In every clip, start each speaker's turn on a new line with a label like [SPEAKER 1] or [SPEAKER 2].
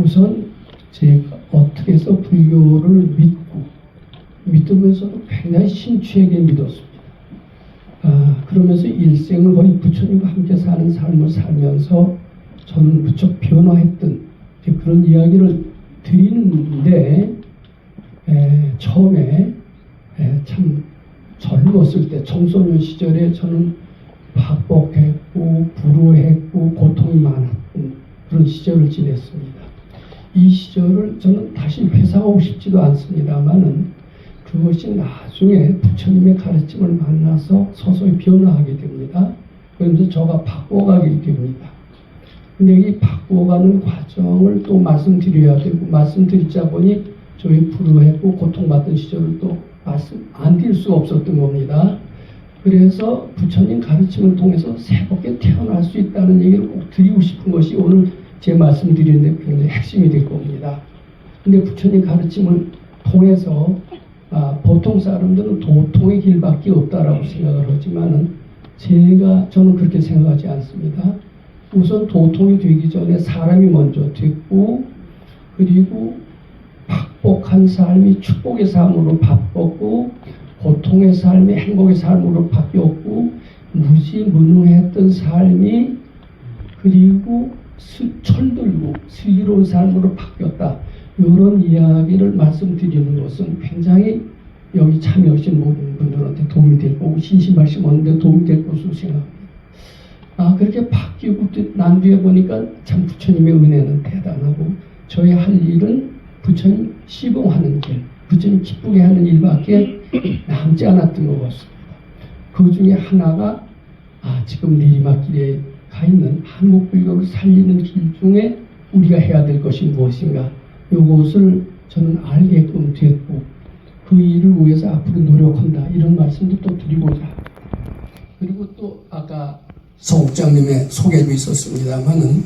[SPEAKER 1] 우선 제가 어떻게 해서 불교를 믿으면서도 굉장히 심취하게 믿었습니다. 그러면서 일생을 거의 부처님과 함께 사는 삶을 살면서 저는 무척 변화했던 그런 이야기를 드리는데, 처음에 참 젊었을 때 청소년 시절에 저는 박복했고 불우했고 고통이 많았던 그런 시절을 지냈습니다. 이 시절을 저는 다시 회상하고 싶지도 않습니다만은 그것이 나중에 부처님의 가르침을 만나서 서서히 변화하게 됩니다. 그러면서 저가 바꿔가게 됩니다. 근데 이 바꿔가는 과정을 또 말씀드려야 되고, 말씀드리자 보니 저희 불우했고 고통받던 시절을 또 말씀 안 드릴 수가 없었던 겁니다. 그래서 부처님 가르침을 통해서 새롭게 태어날 수 있다는 얘기를 꼭 드리고 싶은 것이 오늘 제 말씀드리는데 굉장히 핵심이 될 겁니다. 근데 부처님 가르침을 통해서 보통 사람들은 도통의 길밖에 없다라고 생각을 하지만은 저는 그렇게 생각하지 않습니다. 우선 도통이 되기 전에 사람이 먼저 됐고, 그리고 박복한 삶이 축복의 삶으로 바뀌었고, 고통의 삶이 행복의 삶으로 바뀌었고, 무지무능했던 삶이 그리고 철들고 슬기로운 삶으로 바뀌었다. 이런 이야기를 말씀드리는 것은 굉장히 여기 참여하신 모든 분들한테 도움이 될 거고, 신심말씀 얻는데 도움이 될 것으로 생각합니다. 그렇게 바뀌고 난 뒤에 보니까 참 부처님의 은혜는 대단하고, 저희 할 일은 부처님 시봉하는 길, 부처님 기쁘게 하는 일밖에 남지 않았던 것 같습니다. 그 중에 하나가 지금 내리막길에 가 있는 한국 불교를 살리는 길 중에 우리가 해야 될 것이 무엇인가, 이것을 저는 알게끔 됐고, 그 일을 위해서 앞으로 노력한다, 이런 말씀도 또 드리고자 합니다. 그리고 또 아까 서국장님의 소개도 있었습니다만은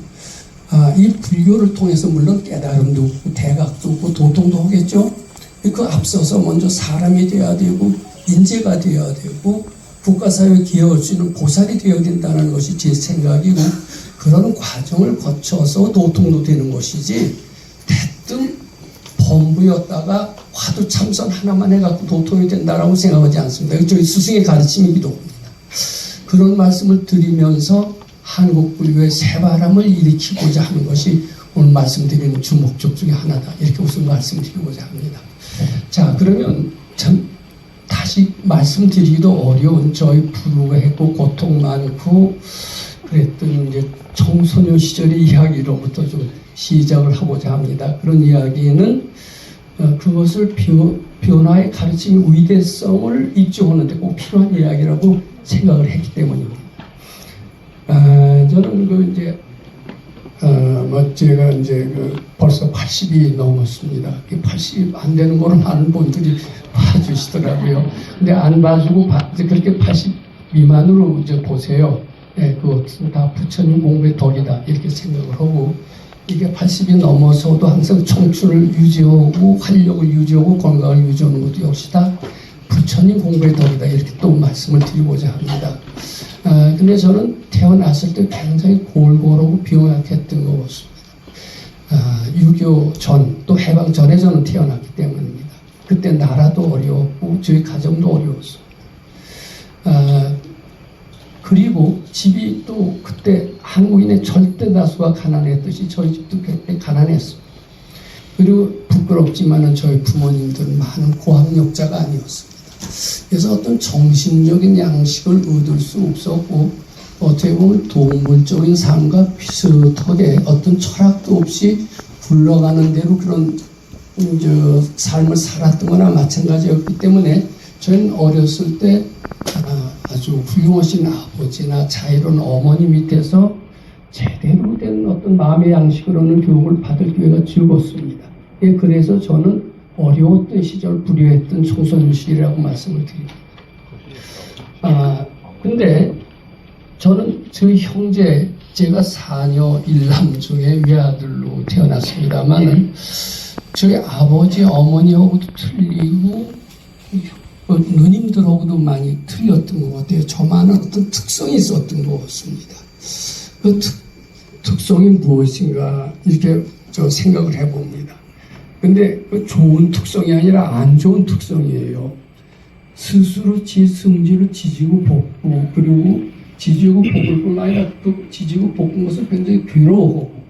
[SPEAKER 1] 이 불교를 통해서 물론 깨달음도 없고 대각도 없고 도통도 하겠죠. 그 앞서서 먼저 사람이 되어야 되고 인재가 되어야 되고 국가사회에 기여할 수 있는 보살이 되어야 된다는 것이 제 생각이고, 그런 과정을 거쳐서 도통도 되는 것이지 대뜸 범부였다가 화두참선 하나만 해갖고 도통이 된다라고 생각하지 않습니다. 저희 스승의 가르침이기도 합니다. 그런 말씀을 드리면서 한국 불교의 새바람을 일으키고자 하는 것이 오늘 말씀드리는 주 목적 중에 하나다, 이렇게 우선 말씀드리고자 합니다. 자, 그러면 참 다시 말씀드리기도 어려운 저희 불우가 했고 고통 많고 그랬던 이제 청소년 시절의 이야기로부터 좀 시작을 하고자 합니다. 그런 이야기는 그것을 변화의 가르침의 위대성을 입증하는데 꼭 필요한 이야기라고 생각을 했기 때문입니다. 저는 제가 벌써 80이 넘었습니다. 80 안 되는 거로 많은 분들이 봐주시더라고요. 근데 안 봐주고 그렇게 80 미만으로 보세요. 그것은 다 부처님 공부의 덕이다, 이렇게 생각을 하고, 이게 80이 넘어서도 항상 청춘을 유지하고 활력을 유지하고 건강을 유지하는 것도 역시 다 부처님 공부의 덕이다, 이렇게 또 말씀을 드리고자 합니다. 근데 저는 태어났을 때 굉장히 골골하고 병약했던 것 같습니다. 6.25 전, 또 해방 전에 저는 태어났기 때문입니다. 그때 나라도 어려웠고 저희 가정도 어려웠습니다. 그리고 집이 또 그때 한국인의 절대 다수가 가난했듯이 저희 집도 그때 가난했습니다. 그리고 부끄럽지만은 저희 부모님들은 많은 고학력자가 아니었습니다. 그래서 어떤 정신적인 양식을 얻을 수 없었고, 어떻게 보면 동물적인 삶과 비슷하게 어떤 철학도 없이 굴러가는 대로 그런 삶을 살았던 거나 마찬가지였기 때문에 저희는 어렸을 때 아주 훌륭하신 아버지나 자유로운 어머니 밑에서 제대로 된 어떤 마음의 양식으로는 교육을 받을 기회가 적었습니다. 그래서 저는 어려웠던 시절, 불효했던 청소년 시절이라고 말씀을 드립니다. 근데 저는 저희 형제, 제가 4녀 1남 중에 외아들로 태어났습니다만 저희 아버지, 어머니하고도 틀리고 누님들하고도 많이 틀렸던 것 같아요. 저만은 어떤 특성이 있었던 것 같습니다. 그 특성이 무엇인가, 이렇게 저 생각을 해봅니다. 근데 그 좋은 특성이 아니라 안 좋은 특성이에요. 스스로 지 성질을 지지고 볶고, 그리고 지지고 볶을 뿐만 아니라 그 지지고 볶은 것을 굉장히 괴로워하고,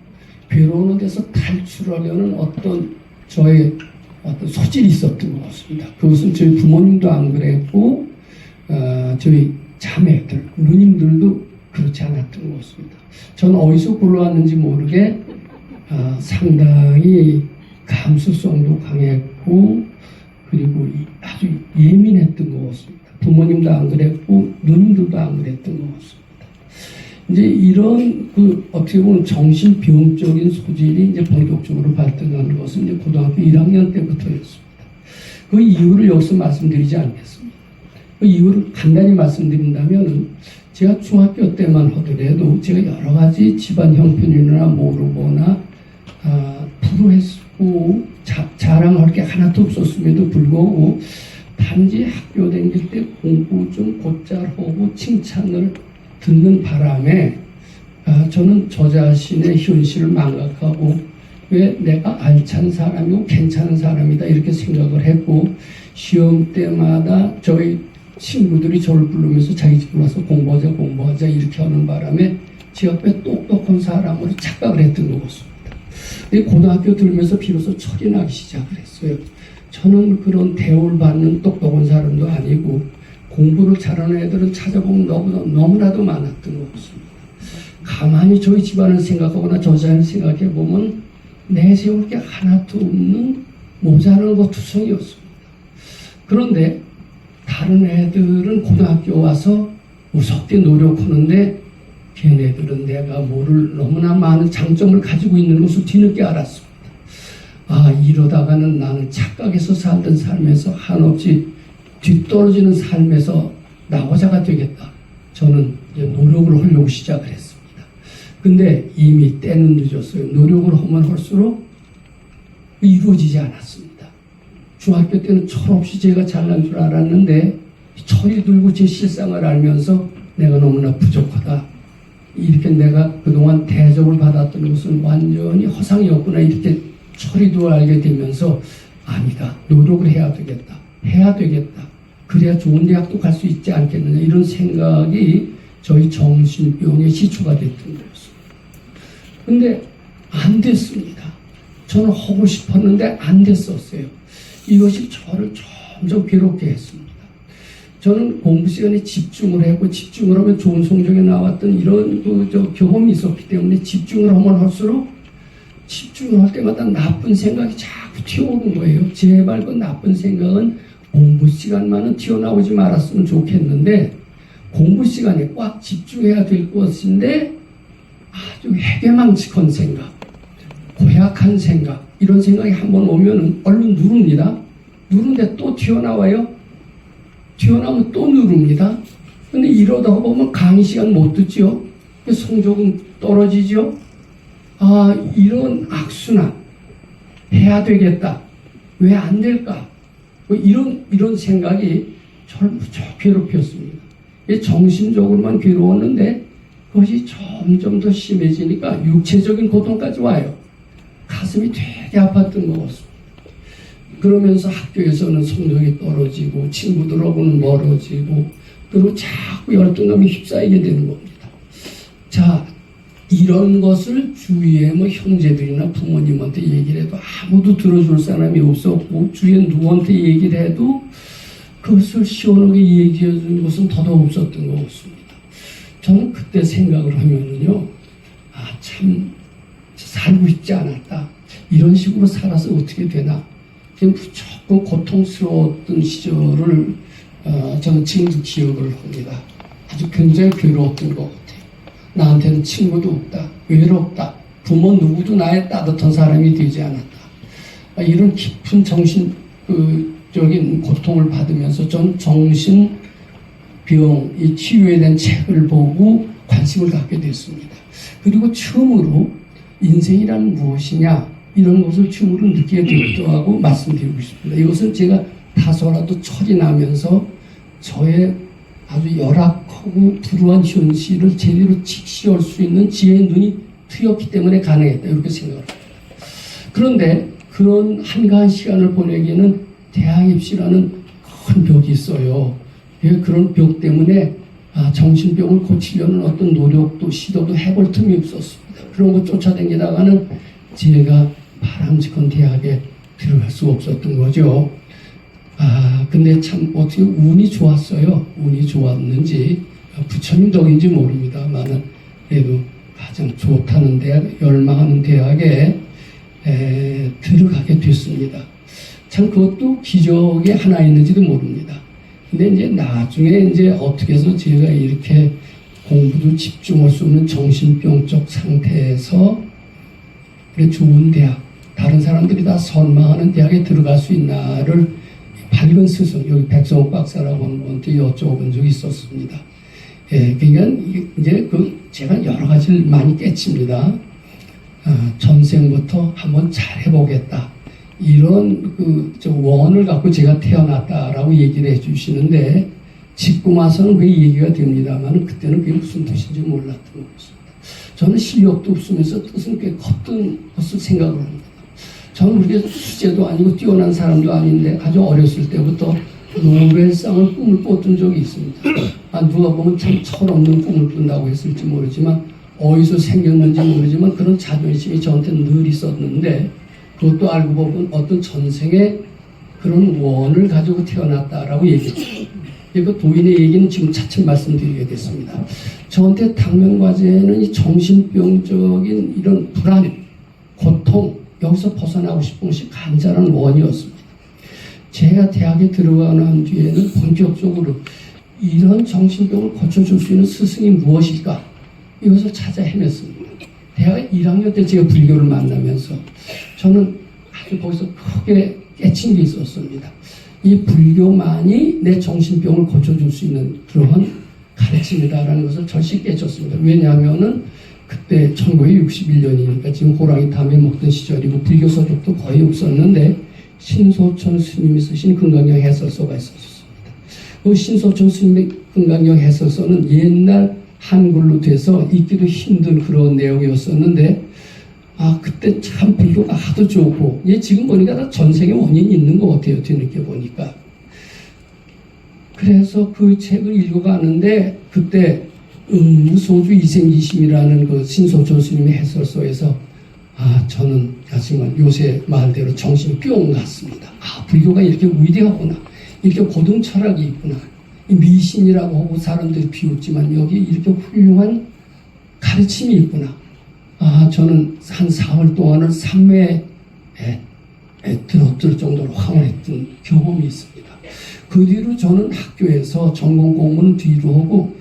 [SPEAKER 1] 괴로우는 데서 탈출하려는 어떤 저의 어떤 소질이 있었던 것 같습니다. 그것은 저희 부모님도 안 그랬고, 저희 자매들, 누님들도 그렇지 않았던 것 같습니다. 저는 어디서 굴러왔는지 모르게 상당히 감수성도 강했고, 그리고 아주 예민했던 것 같습니다. 부모님도 안 그랬고, 누님들도 안 그랬던 것 같습니다. 이제 이런 어떻게 보면 정신병적인 소질이 이제 본격적으로 발달하는 것은 이제 고등학교 1학년 때부터였습니다. 그 이유를 여기서 말씀드리지 않겠습니다. 그 이유를 간단히 말씀드린다면, 제가 중학교 때만 하더라도 제가 여러 가지 집안 형편이나 모르거나 불우했고 자랑할 게 하나도 없었음에도 불구하고 단지 학교 다닐 때 공부 좀 곧잘 하고 칭찬을 듣는 바람에 저는 저 자신의 현실을 망각하고 왜 내가 알찬 사람이고 괜찮은 사람이다 이렇게 생각을 했고, 시험 때마다 저희 친구들이 저를 부르면서 자기 집에 와서 공부하자 이렇게 하는 바람에 제 옆에 똑똑한 사람으로 착각을 했던 것 같습니다. 고등학교 들면서 비로소 철이 나기 시작을 했어요. 저는 그런 대우를 받는 똑똑한 사람도 아니고, 공부를 잘하는 애들은 찾아보면 너무나도 많았던 것 같습니다. 가만히 저희 집안을 생각하거나 저 자신을 생각해 보면 내세울 게 하나도 없는 모자란 것 투성이었습니다. 그런데 다른 애들은 고등학교 와서 무섭게 노력하는데 걔네들은 내가 뭐를 너무나 많은 장점을 가지고 있는 것을 뒤늦게 알았습니다. 이러다가는 나는 착각해서 살던 삶에서 한없이 뒤떨어지는 삶에서 나고자가 되겠다. 저는 이제 노력을 하려고 시작을 했습니다. 근데 이미 때는 늦었어요. 노력을 하면 할수록 이루어지지 않았습니다. 중학교 때는 철없이 제가 잘난 줄 알았는데 철이 들고 제 실상을 알면서 내가 너무나 부족하다. 이렇게 내가 그동안 대접을 받았던 것은 완전히 허상이었구나. 이렇게 철이 들어 알게 되면서 아니다. 노력을 해야 되겠다. 그래야 좋은 대학도 갈 수 있지 않겠느냐. 이런 생각이 저희 정신병의 시초가 됐던 거였습니다. 근데 안 됐습니다. 저는 하고 싶었는데 안 됐었어요. 이것이 저를 점점 괴롭게 했습니다. 저는 공부 시간에 집중을 했고, 집중을 하면 좋은 성적이 나왔던 이런 경험이 있었기 때문에 집중을 하면 할수록 집중을 할 때마다 나쁜 생각이 자꾸 튀어오는 거예요. 제발 그 나쁜 생각은 공부 시간만은 튀어나오지 말았으면 좋겠는데, 공부 시간에 꽉 집중해야 될 것인데 아주 해괴망측한 생각, 고약한 생각, 이런 생각이 한번 오면 얼른 누릅니다. 누른데 또 튀어나와요. 튀어나오면 또 누릅니다. 근데 이러다 보면 강의 시간 못 듣죠. 성적은 떨어지죠. 이런 악순환 해야 되겠다. 왜 안 될까? 이런 생각이 저를 무척 괴롭혔습니다. 정신적으로만 괴로웠는데 그것이 점점 더 심해지니까 육체적인 고통까지 와요. 가슴이 되게 아팠던 것 같습니다. 그러면서 학교에서는 성적이 떨어지고 친구들하고는 멀어지고, 그리고 자꾸 열등감이 휩싸이게 되는 겁니다. 자, 이런 것을 주위에 형제들이나 부모님한테 얘기를 해도 아무도 들어줄 사람이 없었고, 주위에 누구한테 얘기를 해도 그것을 시원하게 얘기해 주는 것은 더더욱 없었던 것 같습니다. 저는 그때 생각을 하면은요, 참 살고 싶지 않았다. 이런 식으로 살아서 어떻게 되나. 무조건 고통스러웠던 시절을 저는 지금도 기억을 합니다. 아주 굉장히 괴로웠던 것 같아요. 나한테는 친구도 없다. 외롭다. 부모 누구도 나의 따뜻한 사람이 되지 않았다. 이런 깊은 정신적인 고통을 받으면서 전 정신병, 이 치유에 대한 책을 보고 관심을 갖게 됐습니다. 그리고 처음으로 인생이란 무엇이냐, 이런 것을 처음으로 느끼게 되기도 하고 말씀드리고 싶습니다. 이것은 제가 다소라도 철이 나면서 저의 아주 열악하고 불우한 현실을 제대로 직시할 수 있는 지혜의 눈이 트였기 때문에 가능했다. 이렇게 생각을 합니다. 그런데 그런 한가한 시간을 보내기에는 대학 입시라는 큰 벽이 있어요. 그런 벽 때문에 정신병을 고치려는 어떤 노력도 시도도 해볼 틈이 없었습니다. 그런 거 쫓아다니다가는 제가 바람직한 대학에 들어갈 수 없었던 거죠. 근데 참 어떻게 운이 좋았어요. 운이 좋았는지 부처님 덕인지 모릅니다만은 그래도 가장 좋다는 대학, 열망하는 대학에 들어가게 됐습니다. 참 그것도 기적의 하나 있는지도 모릅니다. 근데 이제 나중에 이제 어떻게 해서 제가 이렇게 공부도 집중할 수 없는 정신병적 상태에서 그래 좋은 대학, 다른 사람들이 다 선망하는 대학에 들어갈 수 있나를 밝은 스승, 여기 백성욱 박사라고 하는 분한테 여쭤본 적이 있었습니다. 그러니까 이제 제가 여러 가지를 많이 깨칩니다. 전생부터 한번 잘해보겠다. 이런 원을 갖고 제가 태어났다라고 얘기를 해주시는데, 짓고 나서는 그게 얘기가 됩니다만, 그때는 그게 무슨 뜻인지 몰랐던 것입니다. 저는 실력도 없으면서 뜻은 꽤 컸던 것을 생각을 합니다. 저는 그렇게 수재도 아니고 뛰어난 사람도 아닌데 아주 어렸을 때부터 노벨상을 꿈을 꿨던 적이 있습니다. 누가 보면 참 철없는 꿈을 꾼다고 했을지 모르지만, 어디서 생겼는지 모르지만 그런 자존심이 저한테는 늘 있었는데, 그것도 알고 보면 어떤 전생에 그런 원을 가지고 태어났다라고 얘기했죠. 그 도인의 얘기는 지금 차츰 말씀드리게 됐습니다. 저한테 당면과제는 이 정신병적인 이런 불안, 고통, 여기서 벗어나고 싶은 것이 간절한 원이었습니다. 제가 대학에 들어가고 난 뒤에는 본격적으로 이런 정신병을 고쳐줄 수 있는 스승이 무엇일까? 이것을 찾아 헤맸습니다. 대학 1학년 때 제가 불교를 만나면서 저는 아주 거기서 크게 깨친 게 있었습니다. 이 불교만이 내 정신병을 고쳐줄 수 있는 그러한 가르침이다라는 것을 절실히 깨쳤습니다. 왜냐하면은 그때 1961년이니까 지금 호랑이 담에 먹던 시절이고 불교 서적도 거의 없었는데 신소천 스님이 쓰신 금강경 해설서가 있었습니다. 그 신소천 스님의 금강경 해설서는 옛날 한글로 돼서 읽기도 힘든 그런 내용이었었는데, 그때 참 불교가 하도 좋고, 지금 보니까 다 전생에 원인이 있는 것 같아요. 뒤늦게 보니까. 그래서 그 책을 읽어가는데, 그때 소주 이생기심이라는 그 신소천 스님의 해설서에서 저는 정말 요새 말대로 정신이 뿅 갔습니다. 불교가 이렇게 위대하구나. 이렇게 고등 철학이 있구나. 미신이라고 하고 사람들이 비웃지만 여기 이렇게 훌륭한 가르침이 있구나. 저는 한 4월 동안을 삼매에 들어들 정도로 황홀했던 경험이 있습니다. 그 뒤로 저는 학교에서 전공 공부는 뒤로 하고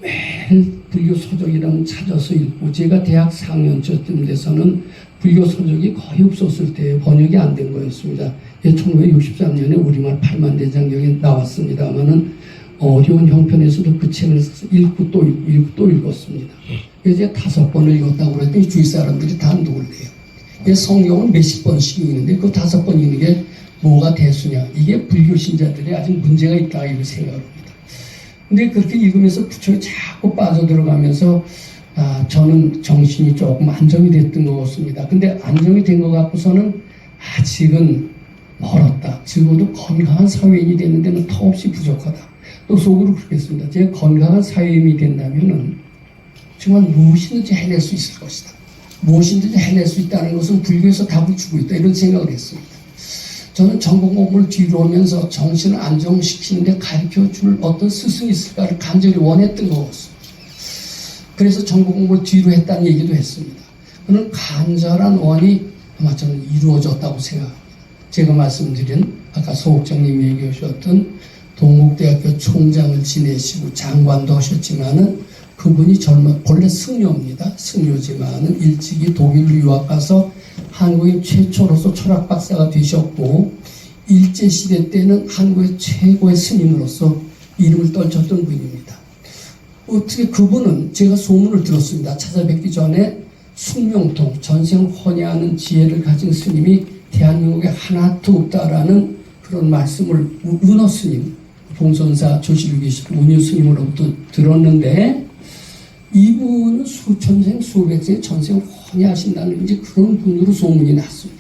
[SPEAKER 1] 매일 불교 서적이라면 찾아서 읽고, 제가 대학 4학년쯤 돼서는 불교 서적이 거의 없었을 때 번역이 안 된 거였습니다. 1963년에 우리말 8만대장경에 나왔습니다만은 어려운 형편에서도 그 책을 읽고 또 읽고 읽고 또 읽었습니다. 그래서 제가 5번을 읽었다고 그랬더니 주위 사람들이 다 놀래요. 성경은 몇십 번씩 읽는데 그 5번 읽는 게 뭐가 대수냐. 이게 불교 신자들이 아직 문제가 있다 이렇게 생각합니다. 근데 그렇게 읽으면서 부처에 자꾸 빠져들어가면서 저는 정신이 조금 안정이 됐던 것 같습니다. 근데 안정이 된 것 같고서는 아직은 멀었다. 적어도 건강한 사회인이 되는 데는 턱없이 부족하다. 또 속으로 그렇겠습니다. 제가 건강한 사회인이 된다면은 정말 무엇이든지 해낼 수 있을 것이다. 무엇이든지 해낼 수 있다는 것은 불교에서 답을 주고 있다. 이런 생각을 했습니다. 저는 전공 공부를 뒤로 하면서 정신을 안정시키는데 가르쳐줄 어떤 스승이 있을까를 간절히 원했던 것 같습니다. 그래서 전공 공부를 뒤로 했다는 얘기도 했습니다. 그는 간절한 원이 아마 저는 이루어졌다고 생각합니다. 제가 말씀드린 아까 소옥장님이 얘기해 주셨던 동국대학교 총장을 지내시고 장관도 하셨지만은 그분이 본래 승려입니다. 승려지만은 일찍이 독일로 유학 가서 한국의 최초로서 철학 박사가 되셨고, 일제시대 때는 한국의 최고의 스님으로서 이름을 떨쳤던 분입니다. 어떻게 그분은 제가 소문을 들었습니다. 찾아뵙기 전에 숙명통, 전생 헌해하는 지혜를 가진 스님이 대한민국에 하나도 없다라는 그런 말씀을 은어 스님, 봉선사 조실로 계시고 운유 스님으로부터 들었는데, 이분은 수천생 수백생 전생 헌해하신다는 이제 그런 분으로 소문이 났습니다.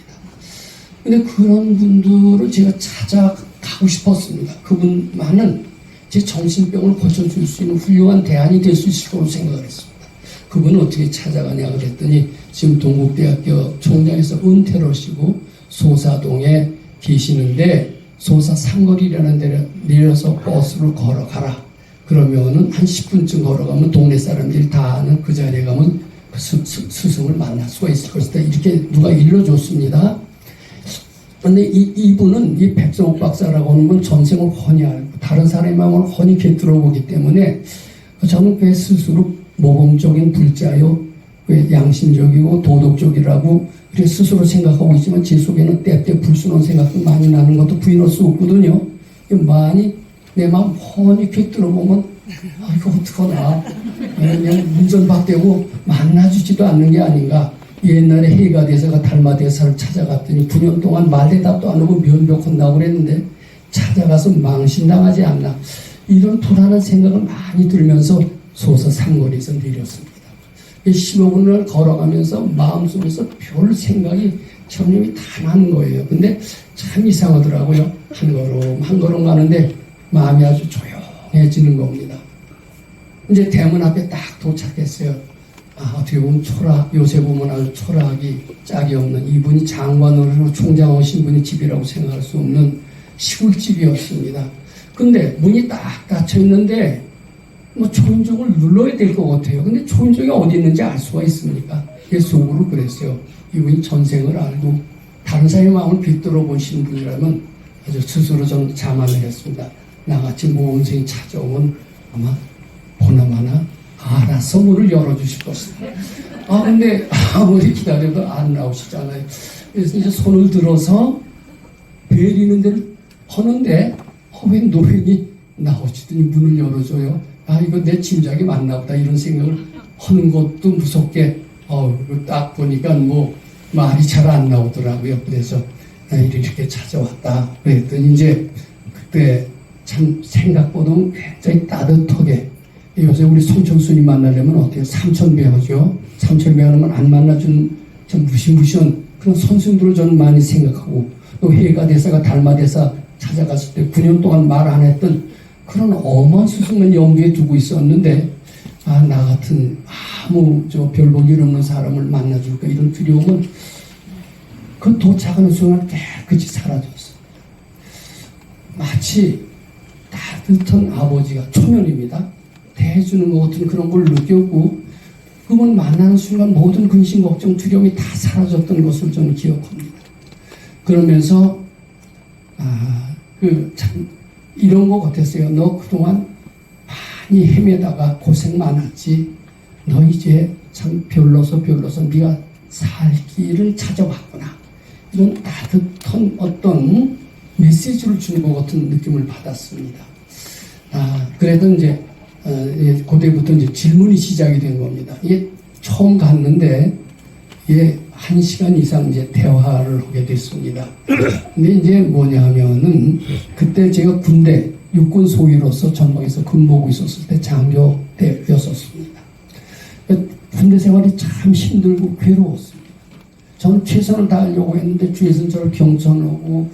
[SPEAKER 1] 근데 그런 분들을 제가 찾아가고 싶었습니다. 그분만은 제 정신병을 고쳐줄 수 있는 훌륭한 대안이 될 수 있을 거라고 생각을 했습니다. 그분은 어떻게 찾아가냐 그랬더니 지금 동국대학교 총장에서 은퇴를 하시고 소사동에 계시는데 소사 상거리라는 데 내려서 버스를 걸어가라. 그러면은 한 10분쯤 걸어가면 동네 사람들이 다 아는 그 자리에 가면 그 스승을 만날 수가 있을 것이다. 이렇게 누가 일러줬습니다. 그런데 이분은 이 백성옥 박사라고 하는 분 전생을 훤히 알고 다른 사람의 마음을 훤히 꿰뚫어보기 때문에 저는 그 스스로 모범적인 불자요, 양심적이고 도덕적이라고 이렇게 스스로 생각하고 있지만 제 속에는 때때 불순한 생각도 많이 나는 것도 부인할 수 없거든요. 많이 내 마음 훤히 꿰뚫어보면 이거 어떡하나 그냥 문전박대고 만나주지도 않는 게 아닌가. 옛날에 해가대사가 달마대사를 찾아갔더니 9년 동안 말대답도 안 하고 면벽한다고 그랬는데 찾아가서 망신당하지 않나. 이런 불안한 생각을 많이 들면서 소서 상거리에서 내렸습니다. 15분을 걸어가면서 마음속에서 별 생각이 점점이 다 나는 거예요. 근데 참 이상하더라고요. 한 걸음 가는데 마음이 아주 조용해지는 겁니다. 이제 대문 앞에 딱 도착했어요. 어떻게 보면 요새 보면 아주 초라하기 짝이 없는, 이분이 장관으로 총장 오신 분의 집이라고 생각할 수 없는 시골집이었습니다. 근데 문이 딱 닫혀 있는데 초인종을 눌러야 될 것 같아요. 근데 초인종이 어디 있는지 알 수가 있습니까? 그 속으로 그랬어요. 이분이 전생을 알고 다른 사람의 마음을 빗들어 보신 분이라면 아주 스스로 좀 자만을 했습니다. 나같이 모험생이 찾아오면 아마 보나마나 알아서 문을 열어주실 것이다. 근데 아무리 기다려도 안 나오시잖아요. 그래서 이제 손을 들어서 베리는 데를 하는데 웬 노인이 나오시더니 문을 열어줘요. 이거 내 짐작이 맞나 보다 이런 생각을 하는 것도 무섭게 딱 보니까 말이 잘 안 나오더라고요. 그래서 이렇게 찾아왔다. 그랬더니 이제 그때 참 생각보다는 굉장히 따뜻하게, 요새 우리 손청순이 만나려면 어때요? 삼천배하죠. 삼천배하면 안 만나준 참 무시무시한 그런 선생들을 저는 많이 생각하고, 또 해가대사가 달마대사 찾아갔을 때 9년 동안 말 안 했던 그런 엄한 스승을 염두에 두고 있었는데, 나 같은 아무 별 볼 일 없는 사람을 만나줄까 이런 두려움은 그 도착하는 순간 깨끗이 사라졌어. 마치 따뜻한 아버지가 초면입니다. 대해주는 것 같은 그런 걸 느꼈고, 그분 만나는 순간 모든 근심, 걱정, 두려움이 다 사라졌던 것을 저는 기억합니다. 그러면서 참 이런 것 같았어요. 너 그동안 많이 헤매다가 고생 많았지. 너 이제 참 별로서 네가 살 길을 찾아왔구나. 이런 따뜻한 어떤 메시지를 주는 것 같은 느낌을 받았습니다. 그래도 이제 그때부터 이제 질문이 시작이 된 겁니다. 이게 처음 갔는데 1시간 이상 이제 대화를 하게 됐습니다. 근데 이제 뭐냐 하면은 그때 제가 군대 육군 소위로서 전방에서 근무하고 있었을 때 장교대였었습니다. 군대 생활이 참 힘들고 괴로웠습니다. 저는 최선을 다하려고 했는데 주위에서는 저를 경선하고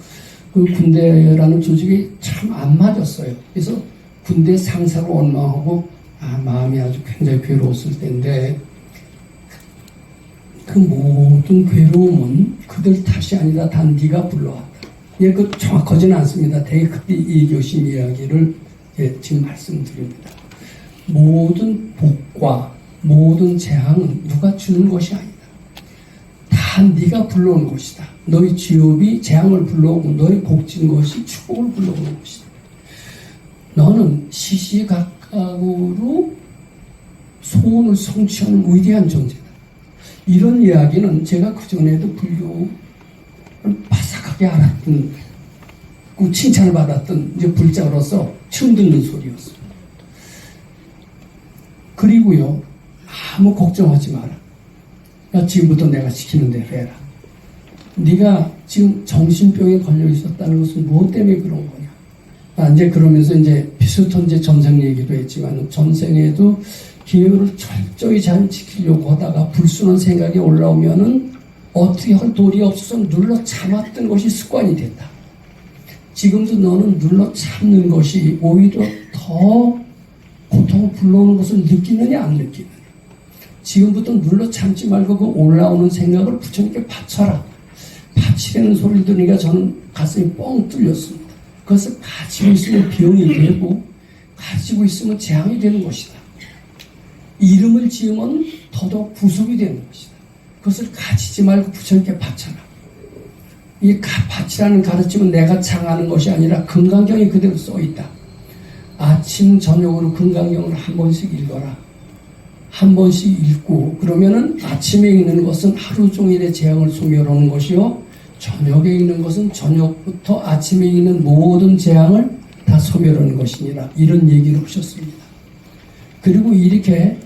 [SPEAKER 1] 그 군대라는 조직이 참 안 맞았어요. 그래서 군대 상사로 원망하고 마음이 아주 굉장히 괴로웠을 때인데, 그 모든 괴로움은 그들 탓이 아니라 단 네가 불러왔다. 그 정확하지는 않습니다. 되게 크게 이교심 이야기를 지금 말씀드립니다. 모든 복과 모든 재앙은 누가 주는 것이 아니다. 다 네가 불러온 것이다. 너희 지업이 재앙을 불러오고 너희 복진 것이 축복을 불러오는 것이다. 너는 시시각각으로 소원을 성취하는 위대한 존재다. 이런 이야기는 제가 그전에도 불교를 바삭하게 알았던, 칭찬을 받았던 이제 불자로서 처음 듣는 소리였습니다. 그리고요, 아무 걱정하지 마라. 지금부터 내가 시키는 대로 해라. 네가 지금 정신병에 걸려 있었다는 것은 무엇 때문에 그런 거냐. 이제 그러면서 이제 비슷한 이제 전생 얘기도 했지만, 전생에도 기회를 철저히 잘 지키려고 하다가 불순한 생각이 올라오면은 어떻게 할 도리 없어서 눌러 참았던 것이 습관이 됐다. 지금도 너는 눌러 참는 것이 오히려 더 고통을 불러오는 것을 느끼느냐 안 느끼느냐. 지금부터 눌러 참지 말고 그 올라오는 생각을 부처님께 바쳐라. 바치라는 소리를 들으니까 저는 가슴이 뻥 뚫렸습니다. 그것을 가지고 있으면 병이 되고 가지고 있으면 재앙이 되는 것이다. 이름을 지으면 더더욱 부속이 되는 것이다. 그것을 가지지 말고 부처님께 바쳐라. 이 바치라는 가르침은 내가 창하는 것이 아니라 금강경에 그대로 써있다. 아침 저녁으로 금강경을 한 번씩 읽어라. 한 번씩 읽고 그러면은 아침에 읽는 것은 하루 종일의 재앙을 소멸하는 것이요, 저녁에 읽는 것은 저녁부터 아침에 읽는 모든 재앙을 다 소멸하는 것이니라. 이런 얘기를 하셨습니다. 그리고 이렇게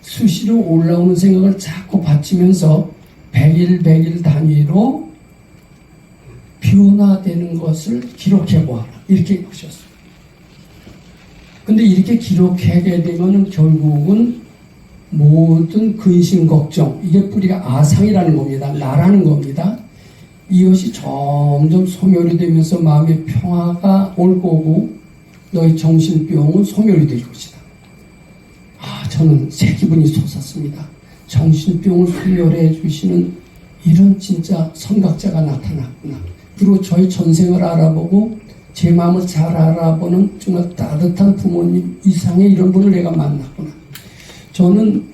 [SPEAKER 1] 수시로 올라오는 생각을 자꾸 바치면서 100일 단위로 변화되는 것을 기록해 보아라. 이렇게 하셨습니다. 근데 이렇게 기록하게 되면은 결국은 모든 근심 걱정, 이게 뿌리가 아상이라는 겁니다. 나라는 겁니다. 이것이 점점 소멸이 되면서 마음의 평화가 올 거고 너의 정신병은 소멸이 될 것이다. 저는 새 기분이 솟았습니다. 정신병을 소멸해 주시는 이런 진짜 선각자가 나타났구나. 그리고 저의 전생을 알아보고 제 마음을 잘 알아보는 정말 따뜻한 부모님 이상의 이런 분을 내가 만났구나. 저는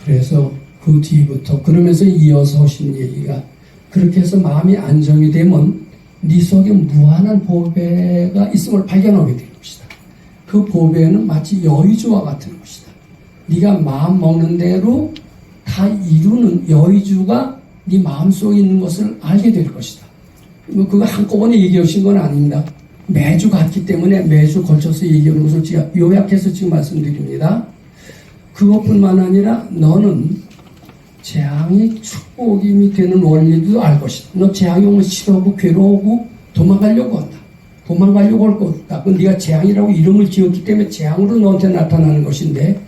[SPEAKER 1] 그래서 그 뒤부터 그러면서 이어서 하신 얘기가, 그렇게 해서 마음이 안정이 되면 네 속에 무한한 보배가 있음을 발견하게 될 것이다. 그 보배는 마치 여의주와 같은 것이다. 네가 마음 먹는 대로 다 이루는 여의주가 네 마음속에 있는 것을 알게 될 것이다. 그거 한꺼번에 얘기하신 건 아닙니다. 매주 같기 때문에 매주 걸쳐서 얘기하는 것을 제가 요약해서 지금 말씀드립니다. 그것뿐만 아니라 너는 재앙이 축복이 되는 원리도 알 것이다. 너 재앙이 오면 싫어하고 괴로워하고 도망가려고 한다. 도망가려고 할 거다. 그건 네가 재앙이라고 이름을 지었기 때문에 재앙으로 너한테 나타나는 것인데,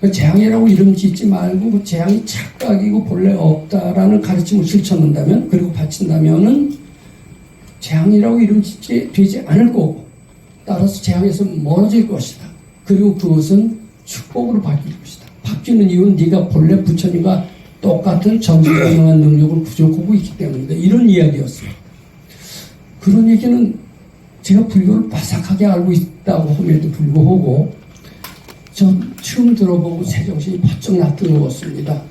[SPEAKER 1] 그 재앙이라고 이름 짓지 말고 그 재앙이 착각이고 본래 없다라는 가르침을 실천한다면, 그리고 바친다면은 재앙이라고 이름 짓게 되지 않을 거고, 따라서 재앙에서 멀어질 것이다. 그리고 그것은 축복으로 바뀔 것이다. 바뀌는 이유는 네가 본래 부처님과 똑같은 정신가능한 능력을 부족하고 있기 때문이다. 이런 이야기였어요. 그런 얘기는 제가 불교를 바삭하게 알고 있다고 함에도 불구하고 전 처음 들어보고 제정신이 바짝 나뜨거웠습니다.